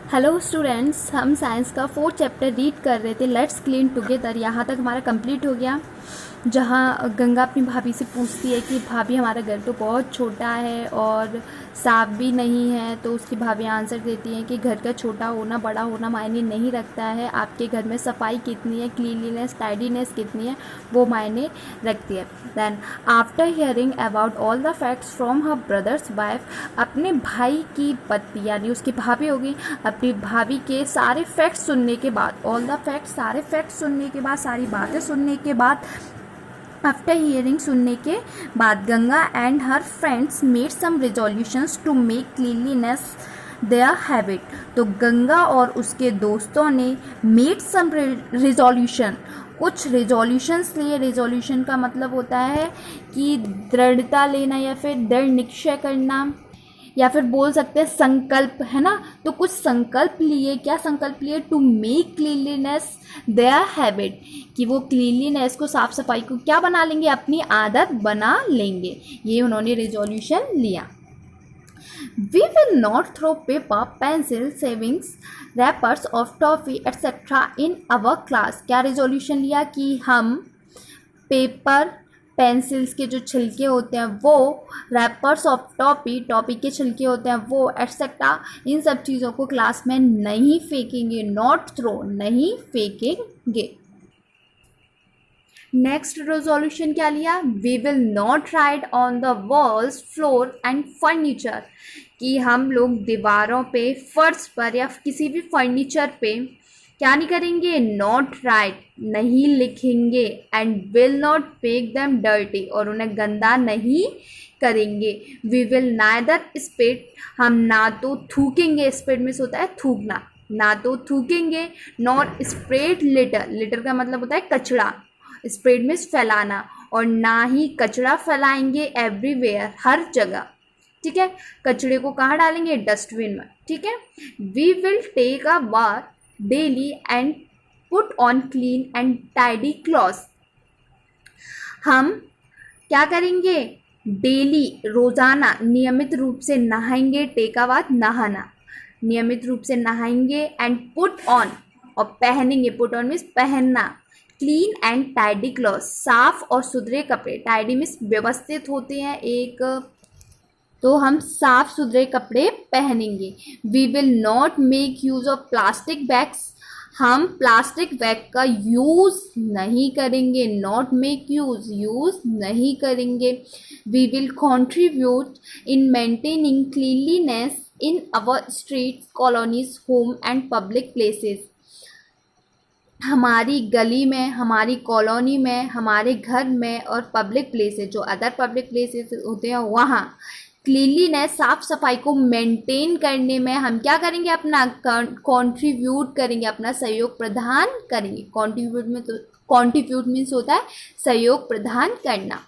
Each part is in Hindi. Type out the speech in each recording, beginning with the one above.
हेलो स्टूडेंट्स, हम साइंस का 4th चैप्टर रीड कर रहे थे। Let's clean together. यहाँ तक हमारा कंप्लीट हो गया, जहाँ गंगा अपनी भाभी से पूछती है कि भाभी हमारा घर तो बहुत छोटा है और साफ भी नहीं है। तो उसकी भाभी आंसर देती है कि घर का छोटा होना बड़ा होना मायने नहीं रखता है, आपके घर में सफाई कितनी है, क्लीनलीनेस टाइडीनेस कितनी है, वो मायने रखती है। Then after hearing about all the facts from her brother's wife, अपने भाई की पत्नी यानी उसकी भाभी होगी, अपनी भाभी के सारे फैक्ट्स सुनने के बाद, ऑल द फैक्ट्स सारे फैक्ट्स सुनने के बाद, सारी बातें सुनने के बाद, आफ्टर हियरिंग सुनने के बाद, Ganga and her friends made some resolutions to make cleanliness their habit. तो गंगा और उसके दोस्तों ने मेड सम रिजोल्यूशन, कुछ रिजोल्यूशंस लिए। रिजोल्यूशन का मतलब होता है कि दृढ़ता लेना या फिर दृढ़ निश्चय करना, या फिर बोल सकते हैं संकल्प, है ना। तो कुछ संकल्प लिए। क्या संकल्प लिए? To make cleanliness their habit, कि वो क्लीनलीनेस को, साफ सफाई को क्या बना लेंगे, अपनी आदत बना लेंगे। ये उन्होंने रिजोल्यूशन लिया। We will not throw paper, pencil, shavings, wrappers of toffee etcetera in our class. क्या रिजोल्यूशन लिया? कि हम पेपर, पेंसिल्स के जो छिलके होते हैं वो, रैपर्स ऑफ टॉपी, टॉपी के छिलके होते हैं वो, एटसेट्रा, इन सब चीज़ों को क्लास में नहीं फेंकेंगे। नॉट थ्रो, नहीं फेंकेंगे। नेक्स्ट रेजोल्यूशन क्या लिया? We will not write on the walls, floor and furniture, कि हम लोग दीवारों पे, फर्श पर या किसी भी फर्नीचर पे क्या नहीं करेंगे? नॉट राइट, नहीं लिखेंगे। And will not make them dirty, और उन्हें गंदा नहीं करेंगे। वी विल नाइदर स्पिट, हम ना तो थूकेंगे, स्पिट में होता है थूकना, ना तो थूकेंगे, नॉट स्प्रेड लिटर, लिटर का मतलब होता है कचड़ा, स्प्रेड में फैलाना, और ना ही कचड़ा फैलाएंगे एवरीवेयर, हर जगह। ठीक है, कचड़े को कहाँ डालेंगे? डस्टबिन में। ठीक है। We will take a bath daily and put on clean and tidy clothes, हम क्या करेंगे? डेली, रोजाना, नियमित रूप से नहाएंगे। टेका बाथ, नहाना, नियमित रूप से नहाएंगे। एंड पुट ऑन, और पहनेंगे, पुट ऑन मीन्स पहनना, क्लीन एंड टाइडी क्लॉथ्स, साफ और सुथरे कपड़े। टाइडी मीन्स व्यवस्थित होते हैं एक, तो हम साफ सुथरे कपड़े पहनेंगे। We will not make use of plastic bags, हम प्लास्टिक बैग का यूज़ नहीं करेंगे। नॉट मेक यूज़, यूज़ नहीं करेंगे। We will contribute in maintaining cleanliness in our streets, colonies, home and public places, हमारी गली में, हमारी कॉलोनी में, हमारे घर में और पब्लिक प्लेसेस, जो अदर पब्लिक प्लेसेस होते हैं वहाँ क्लीनलीनेस, साफ सफाई को मेंटेन करने में हम क्या करेंगे? अपना कंट्रीब्यूट करेंगे, अपना सहयोग प्रदान करेंगे। कंट्रीब्यूट में तो, कंट्रीब्यूट मीन्स होता है सहयोग प्रदान करना।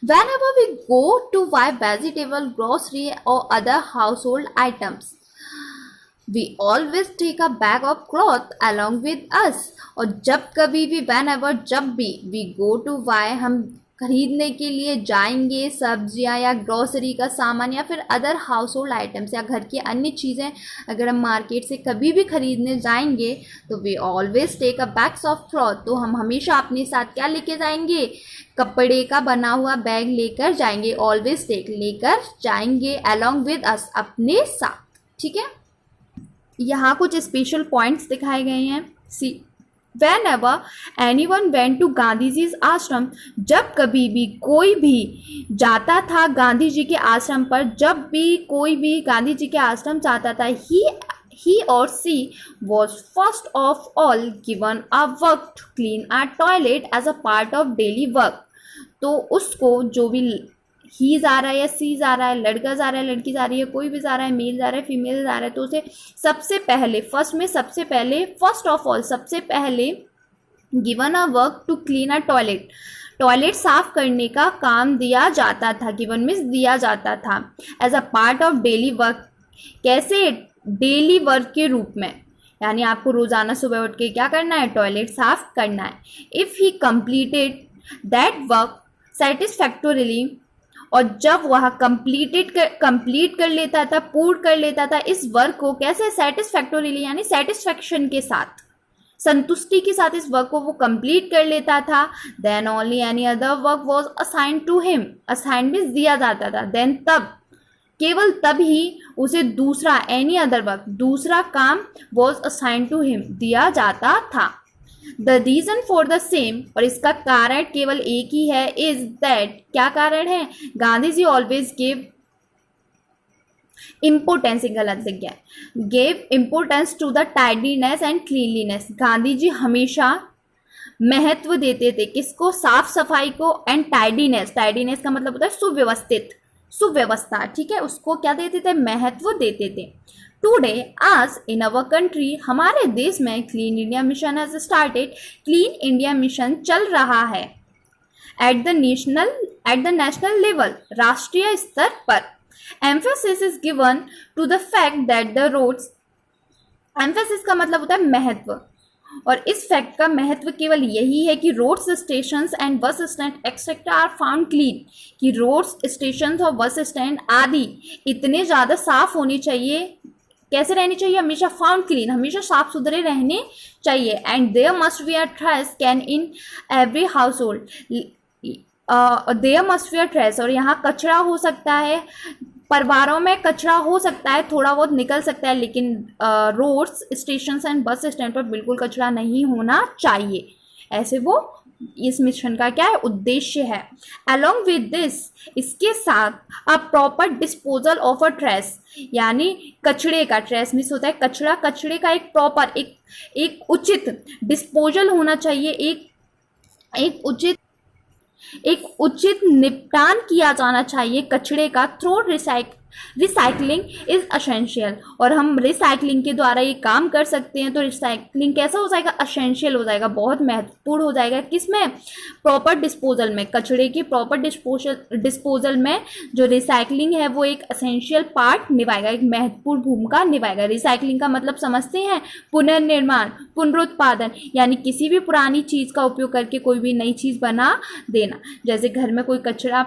Whenever we go to buy vegetable, grocery or other household items, we always take a bag of cloth along with us। और जब कभी भी, whenever, जब भी, we go to buy, हम खरीदने के लिए जाएंगे सब्जियां या ग्रोसरी का सामान या फिर अदर हाउस होल्ड आइटम्स या घर की अन्य चीज़ें, अगर हम मार्केट से कभी भी खरीदने जाएंगे तो we always take a bags of cloth, तो हम हमेशा अपने साथ क्या लेके जाएंगे? कपड़े का बना हुआ बैग लेकर जाएंगे। ऑलवेज टेक, लेकर जाएंगे, अलॉन्ग विद अस, अपने साथ। ठीक है। यहाँ कुछ स्पेशल पॉइंट्स दिखाए गए हैं। सी, Whenever anyone went to गांधीजी's आश्रम, जब कभी भी कोई भी जाता था गांधी जी के आश्रम पर, जब भी कोई भी गांधी जी के आश्रम जाता था, he or she was first of all given a work to clean a toilet as a part of daily work। तो उसको, जो भी ही जा रहा है या सी जा रहा है, लड़का जा रहा है, लड़की जा रही है, कोई भी जा रहा है, मेल जा रहा है, फीमेल जा रहा है, तो उसे सबसे पहले, फर्स्ट में सबसे पहले, फर्स्ट ऑफ ऑल सबसे पहले given a work to clean a toilet, toilet साफ करने का काम दिया जाता था। गिवन मीन्स दिया जाता था। As a part of daily work, कैसे? डेली वर्क के रूप में, यानी आपको रोजाना सुबह उठ के क्या करना है? टॉयलेट साफ करना है। If he completed that work satisfactorily, और जब वह कंप्लीट कर लेता था, पूर्ण कर लेता था इस वर्क को, कैसे, सेटिस्फैक्टोरीली यानी सेटिस्फैक्शन के साथ, संतुष्टि के साथ इस वर्क को वो कंप्लीट कर लेता था, then only any other work was assigned to him, assigned means दिया जाता था, देन तब, केवल तब ही उसे दूसरा, एनी अदर वर्क, दूसरा काम वाज असाइंड टू हिम, दिया जाता था। The reason for the same, और इसका कारण केवल एक ही है, इज दैट, क्या कारण है, Gandhi ji always give importance, गलत लिख गया, gave importance to the tidiness and cleanliness, Gandhi ji हमेशा महत्व देते थे किसको, साफ सफाई को, एंड टाइडीनेस, टाइडीनेस का मतलब होता है सुव्यवस्थित, सुव्यवस्था, ठीक है, उसको क्या देते थे, महत्व देते थे। टुडे आज इन अवर कंट्री, हमारे देश में clean India mission has started, clean India mission चल रहा है एट द नेशनल लेवल, राष्ट्रीय स्तर पर। Emphasis is given to the fact that the roads, emphasis का मतलब होता है महत्व, और इस फैक्ट का महत्व केवल यही है कि roads, stations and bus stand etcetera are found clean, कि रोड्स, स्टेशंस और बस स्टैंड आदि इतने ज़्यादा साफ होने चाहिए, कैसे रहनी चाहिए, हमेशा फाउंड क्लीन, हमेशा साफ सुथरे रहने चाहिए। And there must be a trash can in every household, there must be a trash, और यहाँ कचरा हो सकता है, परिवारों में कचरा हो सकता है, थोड़ा बहुत निकल सकता है, लेकिन roads, station and bus stand पर बिल्कुल कचरा नहीं होना चाहिए, ऐसे वो इस मिशन का क्या है, उद्देश्य है। अलॉन्ग विद दिस, इसके साथ a proper disposal of a trash, यानी कचड़े का, ट्रैश मीन्स होता है कचरा, कचड़े का एक प्रॉपर, एक उचित डिस्पोजल होना चाहिए, एक उचित निपटान किया जाना चाहिए कचड़े का, थ्रू रिसाइकलिंग इज असेंशियल, और हम रिसाइकलिंग के द्वारा ये काम कर सकते हैं। तो रिसाइकलिंग कैसा हो जाएगा, असेंशियल हो जाएगा, बहुत महत्वपूर्ण हो जाएगा, किसमें, प्रॉपर डिस्पोजल में, कचड़े की प्रॉपर डिस्पोजल में जो रिसाइकलिंग है वो एक असेंशियल पार्ट निभाएगा, एक महत्वपूर्ण भूमिका निभाएगा। रिसाइकलिंग का मतलब समझते हैं, पुनर्निर्माण, पुनरुत्पादन, यानी किसी भी पुरानी चीज़ का उपयोग करके कोई भी नई चीज़ बना देना। जैसे घर में कोई कचरा,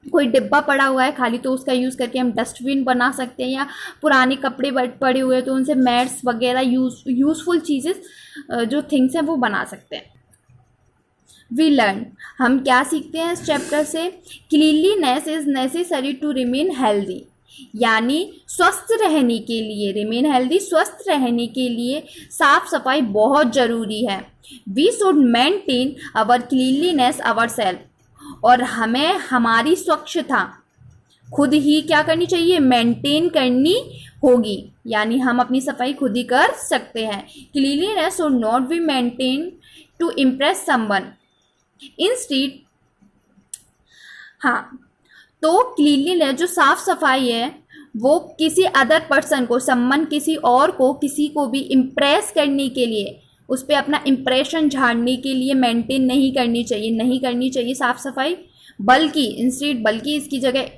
कोई डिब्बा पड़ा हुआ है खाली, तो उसका यूज़ करके हम डस्टबिन बना सकते हैं, या पुराने कपड़े पड़े हुए हैं तो उनसे मैट्स वगैरह यूज़फुल चीज़ें जो थिंग्स हैं वो बना सकते हैं। वी लर्न, हम क्या सीखते हैं इस चैप्टर से, cleanliness is necessary to remain healthy, यानी स्वस्थ रहने के लिए, रिमेन हेल्दी, स्वस्थ रहने के लिए साफ सफाई बहुत ज़रूरी है। We should maintain our cleanliness our self, और हमें हमारी स्वच्छता खुद ही क्या करनी चाहिए, मेंटेन करनी होगी, यानी हम अपनी सफाई खुद ही कर सकते हैं। Cleanliness should not be maintain to impress someone instead, हाँ, तो क्लीनलीनेस जो साफ सफाई है वो किसी अदर पर्सन को, सम्मन किसी और को, किसी को भी इम्प्रेस करने के लिए, उस पर अपना इम्प्रेशन झाड़ने के लिए मेंटेन नहीं करनी चाहिए साफ सफाई, बल्कि इंस्टेड, बल्कि इसकी जगह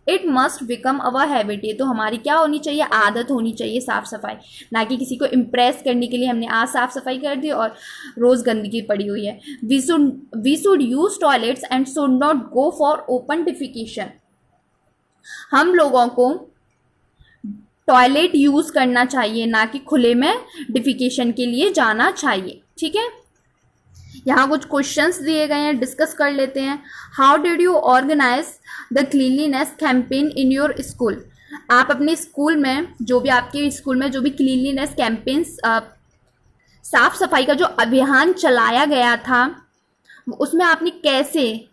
it must become our habit, ये तो हमारी क्या होनी चाहिए, आदत होनी चाहिए साफ सफाई, ना कि किसी को इम्प्रेस करने के लिए हमने आज साफ सफाई कर दी और रोज़ गंदगी पड़ी हुई है। We should use toilets and should not go for open defecation, हम लोगों को टॉयलेट यूज़ करना चाहिए, ना कि खुले में डिफिकेशन के लिए जाना चाहिए, ठीक है। यहाँ कुछ क्वेश्चंस दिए गए हैं, डिस्कस कर लेते हैं। How did you organize the cleanliness campaign in your school, आप अपने स्कूल में, जो भी आपके स्कूल में जो भी क्लीनलीनेस कैंपेन, साफ सफाई का जो अभियान चलाया गया था, उसमें आपने कैसे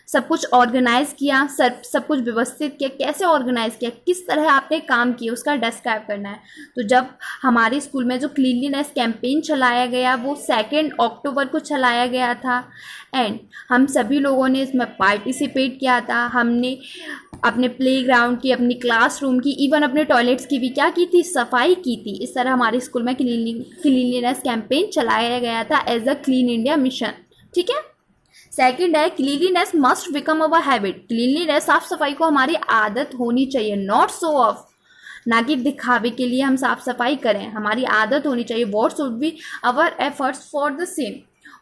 सब कुछ ऑर्गेनाइज किया, सब कुछ व्यवस्थित किया, कैसे ऑर्गेनाइज किया, किस तरह आपने काम किया, उसका डिस्क्राइब करना है। तो जब हमारे स्कूल में जो क्लीनलीनेस कैंपेन चलाया गया वो 2 अक्टूबर को चलाया गया था, एंड हम सभी लोगों ने इसमें पार्टिसिपेट किया था। हमने अपने प्लेग्राउंड की, अपनी क्लासरूम की, इवन अपने टॉयलेट्स की भी क्या की थी, सफाई की थी। इस तरह हमारे स्कूल में क्लीनलीनेस कैंपेन चलाया गया था as a clean India mission, ठीक है। सेकंड है, cleanliness must become our habit, cleanliness साफ सफाई को हमारी आदत होनी चाहिए, नॉट शो ऑफ, ना कि दिखावे के लिए हम साफ सफाई करें, हमारी आदत होनी चाहिए। What should be our efforts for the same,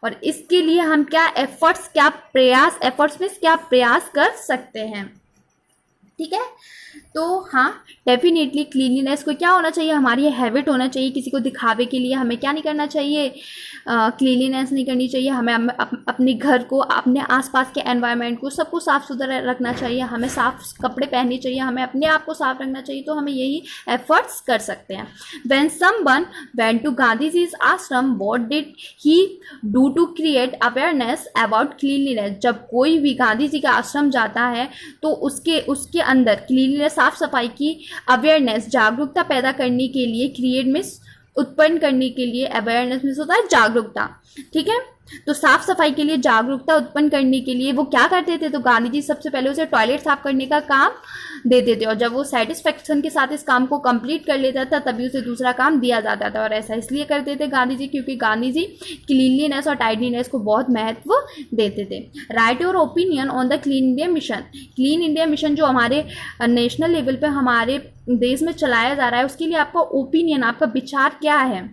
और इसके लिए हम क्या एफर्ट्स, क्या प्रयास, एफर्ट्स में क्या प्रयास कर सकते हैं। ठीक है। तो हाँ, डेफिनेटली क्लीनलीनेस को क्या होना चाहिए, हमारी ये हैबिट होना चाहिए। किसी को दिखावे के लिए हमें क्या नहीं करना चाहिए, क्लीनलीनेस नहीं करनी चाहिए। हमें अपने घर को, अपने आसपास के एनवायरनमेंट को, सबको साफ़ सुथरा रखना चाहिए। हमें साफ़ कपड़े पहनने चाहिए, हमें अपने आप को साफ रखना चाहिए। तो हमें यही एफर्ट्स कर सकते हैं। When someone went to Gandhi ji's ashram, what did he do to create awareness about cleanliness. जब कोई भी गांधी जी का आश्रम जाता है तो उसके अंदर क्लीनलीनेस, साफ सफाई की अवेयरनेस, जागरूकता पैदा करने के लिए, क्रिएट में उत्पन्न करने के लिए, अवेयरनेस में होता है जागरूकता, ठीक है। तो साफ सफाई के लिए जागरूकता उत्पन्न करने के लिए वो क्या करते थे, तो गांधी जी सबसे पहले उसे टॉयलेट साफ करने का काम देते थे, और जब वो सेटिस्फेक्शन के साथ इस काम को कंप्लीट कर लेता था तभी उसे दूसरा काम दिया जाता था। और ऐसा इसलिए करते थे गांधी जी क्योंकि गांधी जी क्लीनलीनेस और टाइडलीनेस को बहुत महत्व देते थे। Right your opinion on the clean India mission. Clean India mission जो हमारे नेशनल लेवल पे हमारे देश में चलाया जा रहा है, उसके लिए आपका ओपिनियन, आपका विचार क्या है,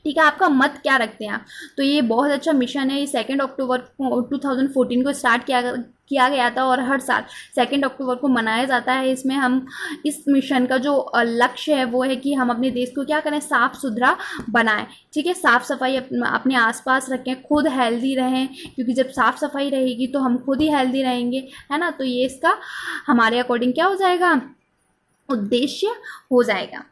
ठीक है, आपका मत क्या रखते हैं आप। तो ये बहुत अच्छा मिशन है। ये 2 अक्टूबर 2014 को स्टार्ट किया गया था और हर साल 2 अक्टूबर को मनाया जाता है। इसमें हम इस मिशन का जो लक्ष्य है वो है कि हम अपने देश को क्या करें, साफ़ सुथरा बनाएं, ठीक है। साफ़ सफाई अपने आसपास रखें, खुद हेल्दी रहें, क्योंकि जब साफ़ सफाई रहेगी तो हम खुद ही हेल्दी रहेंगे, है ना। तो ये इसका हमारे अकॉर्डिंग क्या हो जाएगा, उद्देश्य हो जाएगा।